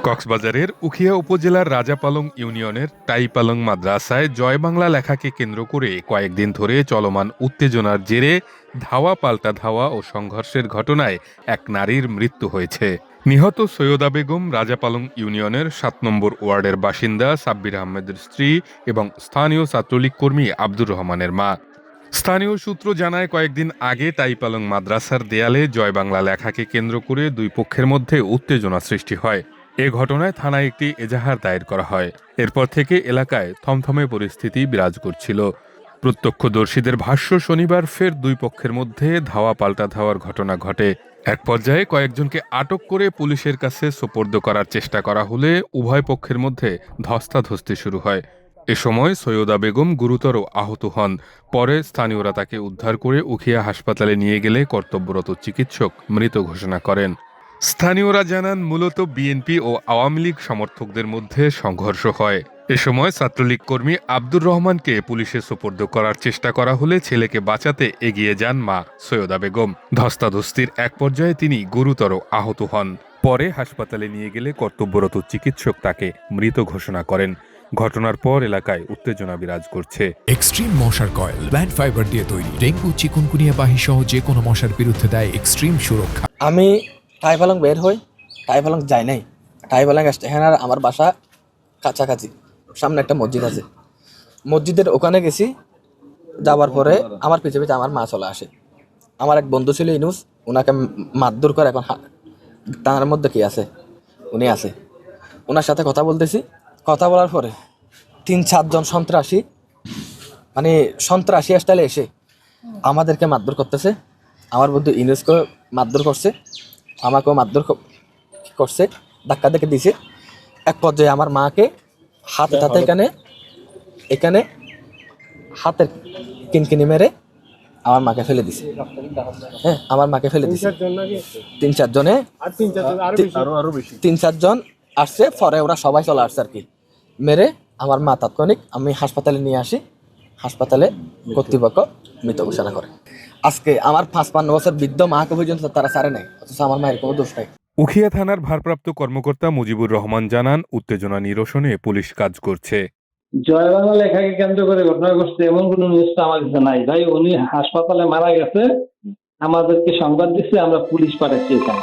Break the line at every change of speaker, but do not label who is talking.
কক্সবাজারের উখিয়া উপজেলার রাজাপালং ইউনিয়নের টাইপালং মাদ্রাসায় জয় বাংলা লেখাকে কেন্দ্র করে কয়েকদিন ধরে চলমান উত্তেজনার জেরে ধাওয়া পাল্টা ধাওয়া ও সংঘর্ষের ঘটনায় এক নারীর মৃত্যু হয়েছে। নিহত সৈয়দা বেগম রাজাপালং ইউনিয়নের ৭ নম্বর ওয়ার্ডের বাসিন্দা সাব্বির আহমেদের স্ত্রী এবং স্থানীয় ছাত্রলীগ কর্মী আব্দুর রহমানের মা। স্থানীয় সূত্র জানায়, কয়েকদিন আগে টাইপালং মাদ্রাসার দেয়ালে জয় বাংলা লেখাকে কেন্দ্র করে দুই পক্ষের মধ্যে উত্তেজনা সৃষ্টি হয়। এ ঘটনায় থানায় একটি এজাহার দায়ের করা হয়। এরপর থেকে এলাকায় থমথমে পরিস্থিতি বিরাজ করছিল। প্রত্যক্ষদর্শীদের ভাষ্য, শনিবার ফের দুই পক্ষের মধ্যে ধাওয়া পাল্টা ধাওয়ার ঘটনা ঘটে। এক পর্যায়ে কয়েকজনকে আটক করে পুলিশের কাছে সোপর্দ করার চেষ্টা করা হলে উভয় পক্ষের মধ্যে ধস্তাধস্তি শুরু হয়। এ সময় সৈয়দা বেগম গুরুতর আহত হন। পরে স্থানীয়রা তাকে উদ্ধার করে উখিয়া হাসপাতালে নিয়ে গেলে কর্তব্যরত চিকিৎসক মৃত ঘোষণা করেন। স্থানীয়রা জানান, মূলত বিএনপি ও আওয়ামী লীগ সমর্থকদের মধ্যে সংঘর্ষ হয়। এ সময় ছাত্রলীগ কর্মী আব্দুর রহমানকে পুলিশে সোপর্দ করার চেষ্টা করা হলে ছেলেকে বাঁচাতে এগিয়ে যান মা সৈয়দা বেগম। ধস্তাধস্তির এক পর্যায়ে তিনি গুরুতর আহত হন। পরে হাসপাতালে নিয়ে গেলে কর্তব্যরত চিকিৎসক তাকে মৃত ঘোষণা করেন। ঘটনার পর এলাকায় উত্তেজনা বিরাজ করছে।
এক্সট্রিম মশার কয়েল প্ল্যান্ট ফাইবার দিয়ে তৈরি, ডেঙ্গু চিকুনগুনিয়া বাহি সহ যে কোনো মশার বিরুদ্ধে দেয় এক্সট্রিম সুরক্ষা।
আমি টাইপালং বের হই, টাইপালং যাই নাই। টাইপালং স্টেশন আর আমার বাসা কাছাকাছি, সামনে একটা মসজিদ আছে। মসজিদের ওখানে গেছি, যাওয়ার পরে আমার পিছে পিছে আমার মা চলে আসে। আমার এক বন্ধু ছিল ইনুস, ওনাকে মারধর করে। এখন তার মধ্যে কি আছে, উনি আছে, ওনার সাথে কথা বলতেছি। কথা বলার পরে ৩-৪ জন সন্ত্রাসী, মানে সন্ত্রাসী স্টাইলে এসে আমাদেরকে মারধর করতেছে। আমার বন্ধু ইনুসকে মারধর করছে, আমাকেও মারধর করছে, ধাক্কা দেখে দিছে। এক পর্যায়ে আমার মাকে হাতে এখানে হাতের কিনকিনি মেরে আমার মাকে ফেলে দিছে। হ্যাঁ, আমার মাকে ফেলে দিছে। ৩-৪ জনে, ৩-৪ জন আসছে। পরে ওরা সবাই চলে আসছে আর কি। মেরে আমার মা তাৎক্ষণিক আমি হাসপাতালে নিয়ে আসি। হাসপাতালে কর্তৃপক্ষ মৃত ঘোষণা করে। আজকে আমার ৫৫ বছর বৃদ্ধ মাকে পর্যন্ত তারা ছাড়ে নাই, অথচ আমার মায়ের কোনো দোষ নাই।
উখিয়া থানার ভারপ্রাপ্ত কর্মকর্তা মুজিবুর রহমান জানান, উত্তেজনা নিরসনে পুলিশ কাজ করছে।
জয় বাংলা লেখাকে কেন্দ্র করে ঘটনা ঘটছে এমন কোন নিউজ তো আমার কাছে নাই ভাই। উনি হাসপাতালে মারা গেছে, আমাদেরকে সংবাদ দিচ্ছে, আমরা পুলিশ পাঠাচ্ছি এখানে।